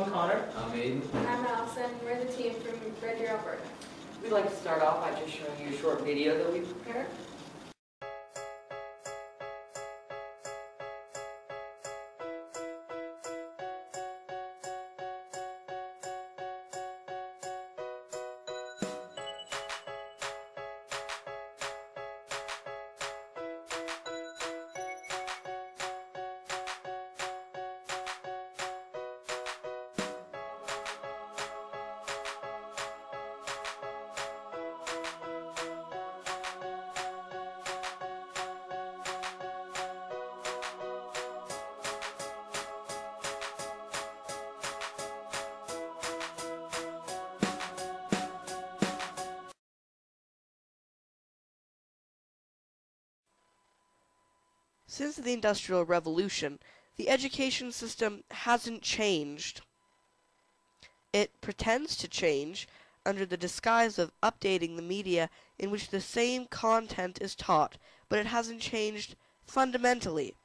I'm Connor. I'm Aiden. I'm Allison. We're the team from Red Deer, Alberta. We'd like to start off by just showing you a short video that we prepared. Since the Industrial Revolution, the education system hasn't changed. It pretends to change under the disguise of updating the media in which the same content is taught, but it hasn't changed fundamentally.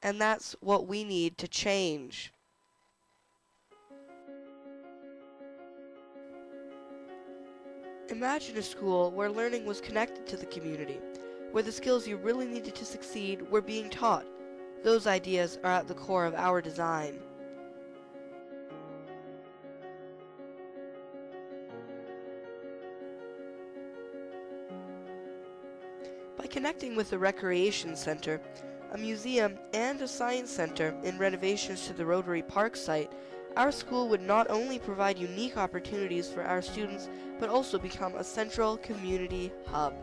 And that's what we need to change. Imagine a school where learning was connected to the community, where the skills you really needed to succeed were being taught. Those ideas are at the core of our design. By connecting with a recreation center, a museum, and a science center in renovations to the Rotary Park site, our school would not only provide unique opportunities for our students, but also become a central community hub.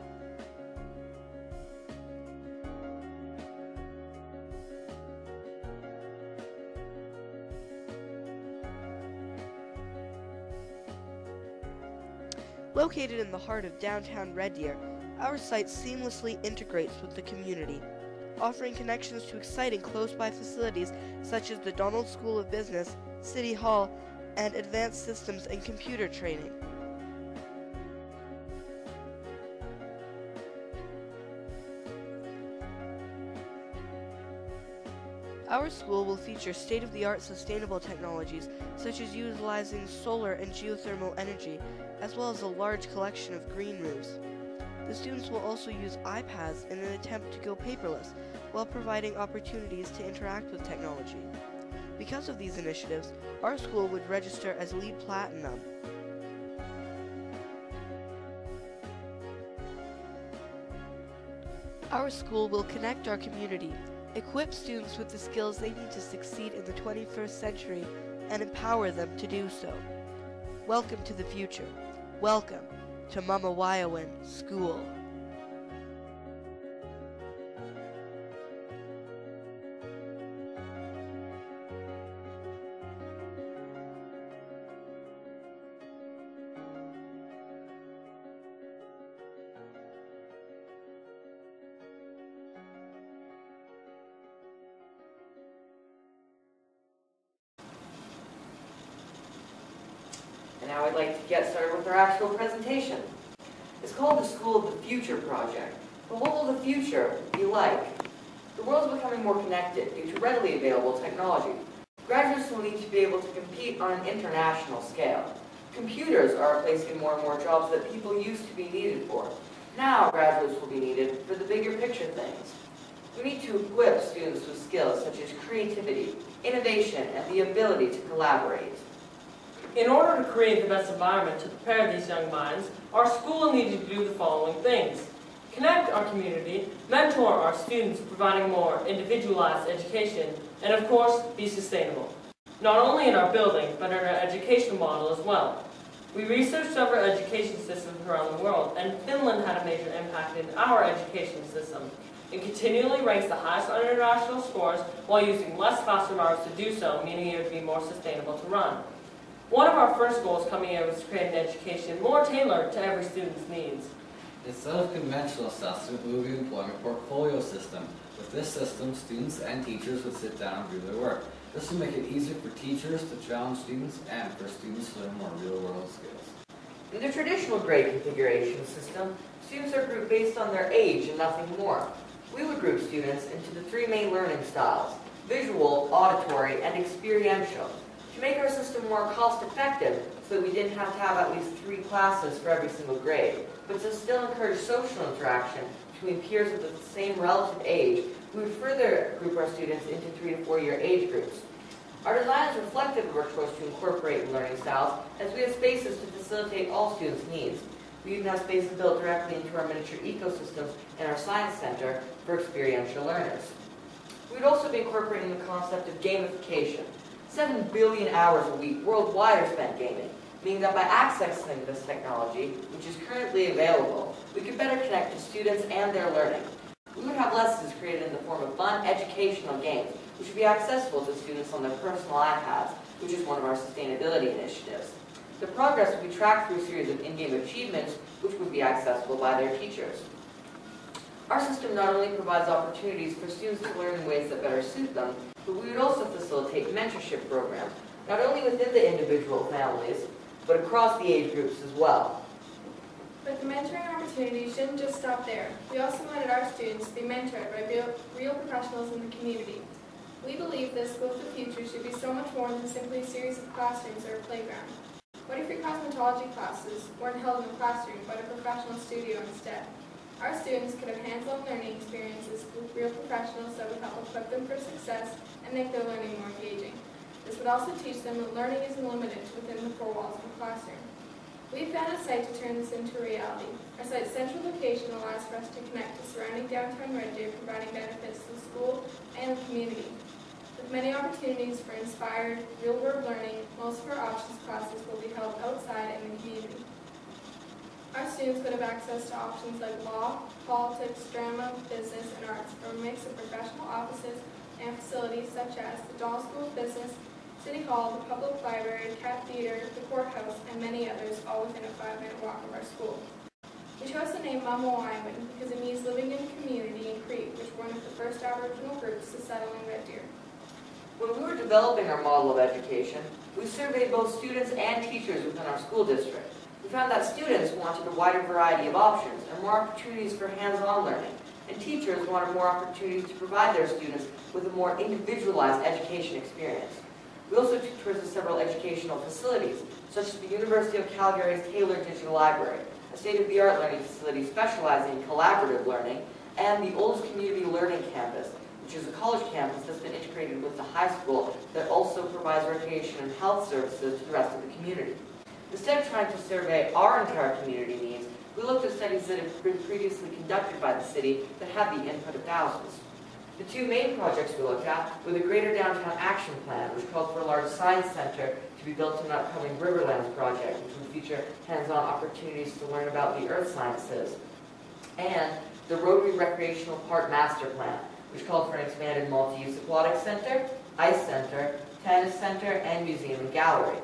Located in the heart of downtown Red Deer, our site seamlessly integrates with the community, offering connections to exciting close-by facilities such as the Donald School of Business, City Hall, and Advanced Systems and Computer Training. Our school will feature state-of-the-art sustainable technologies such as utilizing solar and geothermal energy, as well as a large collection of green roofs. The students will also use iPads in an attempt to go paperless, while providing opportunities to interact with technology. Because of these initiatives, our school would register as LEED Platinum. Our school will connect our community, equip students with the skills they need to succeed in the 21st century, and empower them to do so. Welcome to the future. Welcome to Mamawayawan School. And now I'd like to get started with our actual presentation. It's called the School of the Future Project. But what will the future be like? The world is becoming more connected due to readily available technology. Graduates will need to be able to compete on an international scale. Computers are replacing more and more jobs that people used to be needed for. Now graduates will be needed for the bigger picture things. We need to equip students with skills such as creativity, innovation, and the ability to collaborate. In order to create the best environment to prepare these young minds, our school needed to do the following things: connect our community, mentor our students, providing more individualized education, and of course, be sustainable. Not only in our building, but in our education model as well. We researched several education systems around the world, and Finland had a major impact in our education system. It continually ranks the highest on international scores while using less classroom hours to do so, meaning it would be more sustainable to run. One of our first goals coming in was to create an education more tailored to every student's needs. Instead of conventional assessment, we would employ a portfolio system. With this system, students and teachers would sit down and do their work. This would make it easier for teachers to challenge students and for students to learn more real-world skills. In the traditional grade configuration system, students are grouped based on their age and nothing more. We would group students into the three main learning styles: visual, auditory, and experiential. To make our system more cost-effective, so that we didn't have to have at least 3 classes for every single grade, but to still encourage social interaction between peers of the same relative age, we would further group our students into 3 to 4 year age groups. Our design is reflective of our choice to incorporate learning styles, as we have spaces to facilitate all students' needs. We even have spaces built directly into our miniature ecosystems in our science center for experiential learners. We would also be incorporating the concept of gamification. 7 billion hours a week worldwide are spent gaming, meaning that by accessing this technology, which is currently available, we could better connect to students and their learning. We would have lessons created in the form of fun, educational games, which would be accessible to students on their personal iPads, which is one of our sustainability initiatives. The progress would be tracked through a series of in-game achievements, which would be accessible by their teachers. Our system not only provides opportunities for students to learn in ways that better suit them, but we would also facilitate mentorship programs, not only within the individual families, but across the age groups as well. But the mentoring opportunity shouldn't just stop there. We also wanted our students to be mentored by real professionals in the community. We believe that School of the Future should be so much more than simply a series of classrooms or a playground. What if your cosmetology classes weren't held in a classroom, but a professional studio instead? Our students could have hands-on learning experiences with real professionals that would help equip them for success and make their learning more engaging. This would also teach them that learning isn't limited within the 4 walls of a classroom. We found a site to turn this into reality. Our site's central location allows for us to connect to surrounding downtown Red Deer, providing benefits to the school and the community. With many opportunities for inspired, real-world learning, most of our options classes will be held outside in the community. Our students could have access to options like law, politics, drama, business, and arts from a mix of professional offices and facilities such as the Dahl School of Business, City Hall, the Public Library, Cat Theater, the Courthouse, and many others, all within a 5-minute walk of our school. We chose the name Mamawiwan because it means living in community in Cree, which were one of the first Aboriginal groups to settle in Red Deer. When we were developing our model of education, we surveyed both students and teachers within our school district. We found that students wanted a wider variety of options and more opportunities for hands-on learning, and teachers wanted more opportunities to provide their students with a more individualized education experience. We also took tours of several educational facilities, such as the University of Calgary's Taylor Digital Library, a state-of-the-art learning facility specializing in collaborative learning, and the oldest community learning campus, which is a college campus that's been integrated with the high school that also provides recreation and health services to the rest of the community. Instead of trying to survey our entire community needs, we looked at studies that have been previously conducted by the city that had the input of thousands. The 2 main projects we looked at were the Greater Downtown Action Plan, which called for a large science center to be built in an upcoming Riverlands project, which would feature hands-on opportunities to learn about the earth sciences, and the Rotary Recreational Park Master Plan, which called for an expanded multi-use aquatic center, ice center, tennis center, and museum and gallery.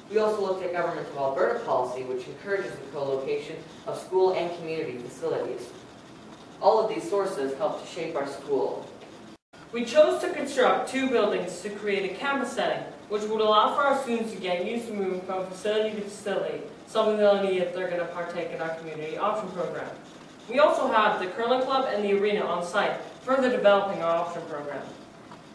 We also looked at Government of Alberta policy, which encourages the co-location of school and community facilities. All of these sources help to shape our school. We chose to construct 2 buildings to create a campus setting, which would allow for our students to get used to moving from facility to facility, something they'll need if they're going to partake in our community option program. We also have the curling club and the arena on site, further developing our option program.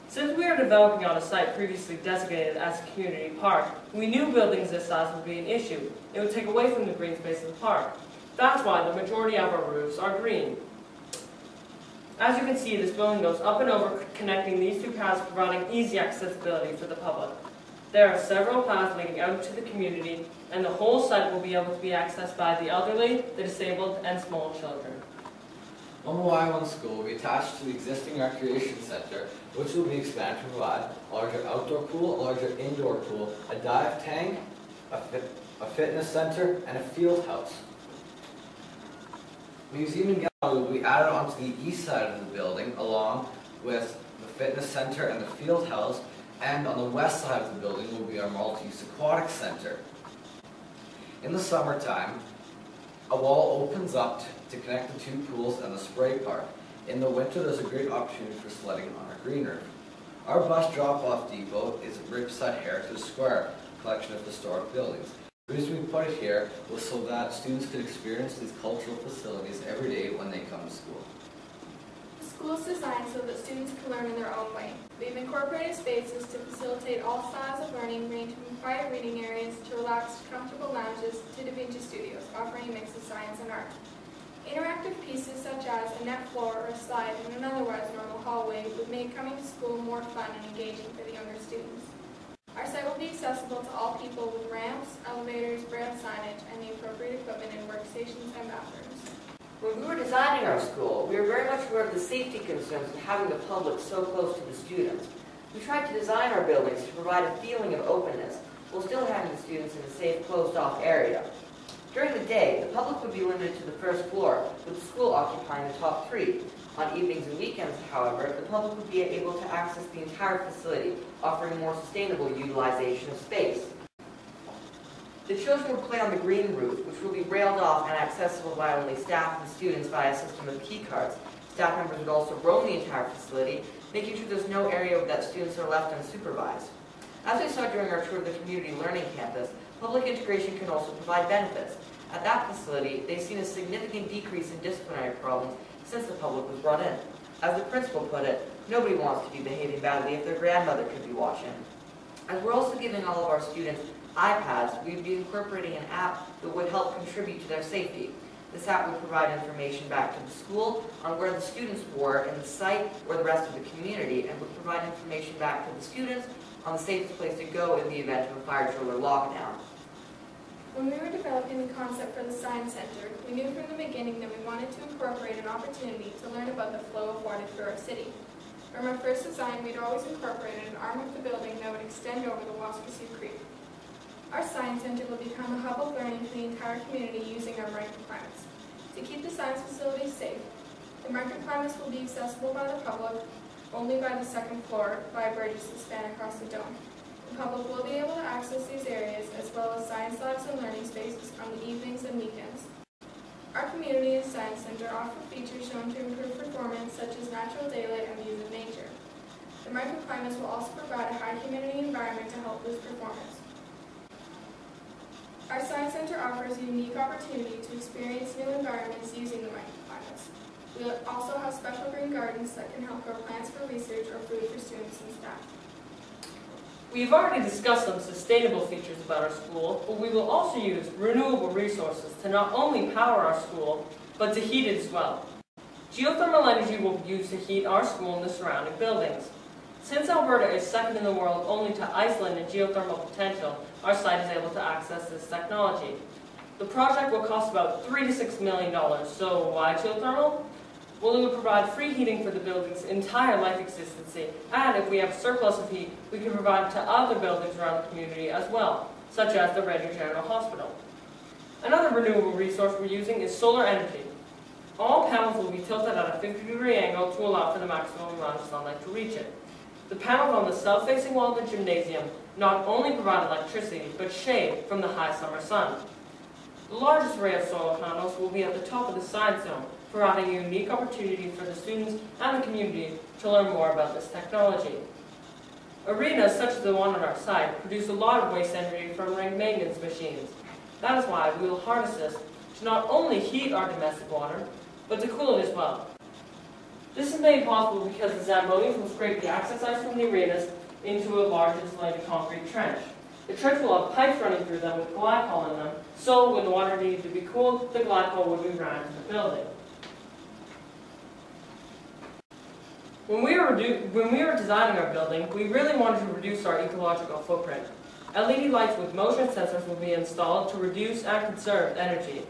Since we are developing on a site previously designated as a community park, we knew buildings this size would be an issue. It would take away from the green space of the park. That's why the majority of our roofs are green. As you can see, this building goes up and over, connecting these 2 paths, providing easy accessibility for the public. There are several paths leading out to the community, and the whole site will be able to be accessed by the elderly, the disabled, and small children. Mamawiwan School will be attached to the existing recreation center, which will be expanded to provide a larger outdoor pool, a larger indoor pool, a dive tank, a fitness center, and a field house. Museum and gallery will be added onto the east side of the building, along with the fitness center and the field house, and on the west side of the building will be our multi-use aquatic center. In the summertime, a wall opens up to connect the 2 pools and the spray park. In the winter, there's a great opportunity for sledding on our green roof. Our bus drop-off depot is at Riverside Heritage Square, a collection of historic buildings. The reason we put it here was so that students could experience these cultural facilities every day when they come to school. The school is designed so that students can learn in their own way. We've incorporated spaces to facilitate all styles of learning, ranging from quiet reading areas to relaxed, comfortable lounges to Da Vinci studios, offering a mix of science and art. Interactive pieces such as a net floor or a slide in an otherwise normal hallway would make coming to school more fun and engaging for the younger students. Our site will be accessible to all people with ramps, elevators, braille signage, and the appropriate equipment in workstations and bathrooms. When we were designing our school, we were very much aware of the safety concerns of having the public so close to the students. We tried to design our buildings to provide a feeling of openness, while still having the students in a safe, closed-off area. During the day, the public would be limited to the first floor, with the school occupying the top 3. On evenings and weekends, however, the public would be able to access the entire facility, offering more sustainable utilization of space. The children would play on the green roof, which will be railed off and accessible by only staff and students via a system of key cards. Staff members would also roam the entire facility, making sure there's no area that students are left unsupervised. As we saw during our tour of the community learning campus, public integration can also provide benefits. At that facility, they've seen a significant decrease in disciplinary problems since the public was brought in. As the principal put it, nobody wants to be behaving badly if their grandmother could be watching. As we're also giving all of our students iPads, we'd be incorporating an app that would help contribute to their safety. This app would provide information back to the school on where the students were in the site or the rest of the community, and would provide information back to the students on the safest place to go in the event of a fire drill or lockdown. When we were developing the concept for the Science Center, we knew from the beginning that we wanted to incorporate an opportunity to learn about the flow of water through our city. From our first design, we'd always incorporated an arm of the building that would extend over the Waskesiu Creek. Our Science Center will become a hub of learning for the entire community using our microclimates. To keep the science facilities safe, the microclimates will be accessible by the public only by the second floor via bridges that span across the dome. The public will be able to access these areas as well as science labs and learning spaces on the evenings and weekends. Our community and science center offer features shown to improve performance such as natural daylight and views of nature. The microclimates will also provide a high humidity environment to help boost performance. Our Science Center offers a unique opportunity to experience new environments using the microclimates. We also have special green gardens that can help grow plants for research or food for students and staff. We've already discussed some sustainable features about our school, but we will also use renewable resources to not only power our school, but to heat it as well. Geothermal energy will be used to heat our school and the surrounding buildings. Since Alberta is second in the world only to Iceland in geothermal potential, our site is able to access this technology. The project will cost about $3 to $6 million, so why geothermal? Well, it will provide free heating for the building's entire life existency, and if we have a surplus of heat, we can provide it to other buildings around the community as well, such as the Red Deer General Hospital. Another renewable resource we're using is solar energy. All panels will be tilted at a 50-degree angle to allow for the maximum amount of sunlight to reach it. The panels on the south-facing wall of the gymnasium not only provide electricity, but shade from the high summer sun. The largest array of solar panels will be at the top of the science zone, providing a unique opportunity for the students and the community to learn more about this technology. Arenas such as the one on our site produce a lot of waste energy from ring maintenance machines. That is why we will harness this to not only heat our domestic water, but to cool it as well. This is made possible because the Zambonians will scrape the access ice from the arenas into a large insulated concrete trench. The trench will have pipes running through them with glycol in them, so when the water needed to be cooled, the glycol would be run into the building. When we were designing our building, we really wanted to reduce our ecological footprint. LED lights with motion sensors will be installed to reduce and conserve energy.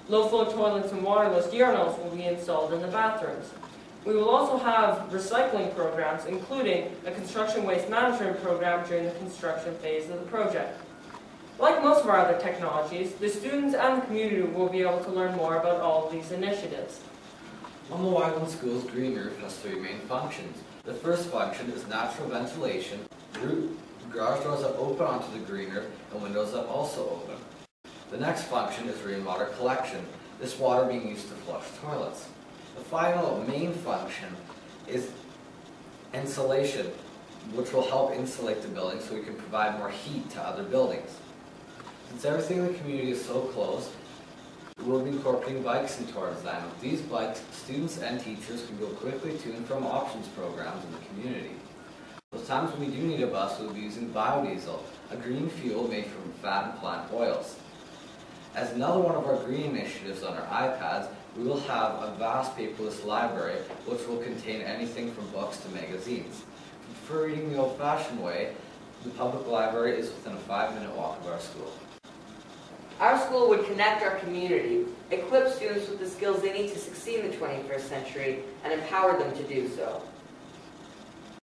Low-flow toilets and waterless urinals will be installed in the bathrooms. We will also have recycling programs, including a construction waste management program during the construction phase of the project. Like most of our other technologies, the students and the community will be able to learn more about all of these initiatives. Mamawagon School's green roof has 3 main functions. The first function is natural ventilation, garage doors that open onto the green roof, and windows that also open. The next function is rainwater collection, this water being used to flush toilets. The final main function is insulation, which will help insulate the building so we can provide more heat to other buildings. Since everything in the community is so close, We will be incorporating bikes into our design. With these bikes, students and teachers can go quickly to and from options programs in the community. Those times when we do need a bus, we will be using biodiesel, a green fuel made from fat and plant oils. As another one of our green initiatives on our iPads, we will have a vast paperless library which will contain anything from books to magazines. If you prefer reading the old-fashioned way, the public library is within a 5-minute walk of our school. Our school would connect our community, equip students with the skills they need to succeed in the 21st century, and empower them to do so.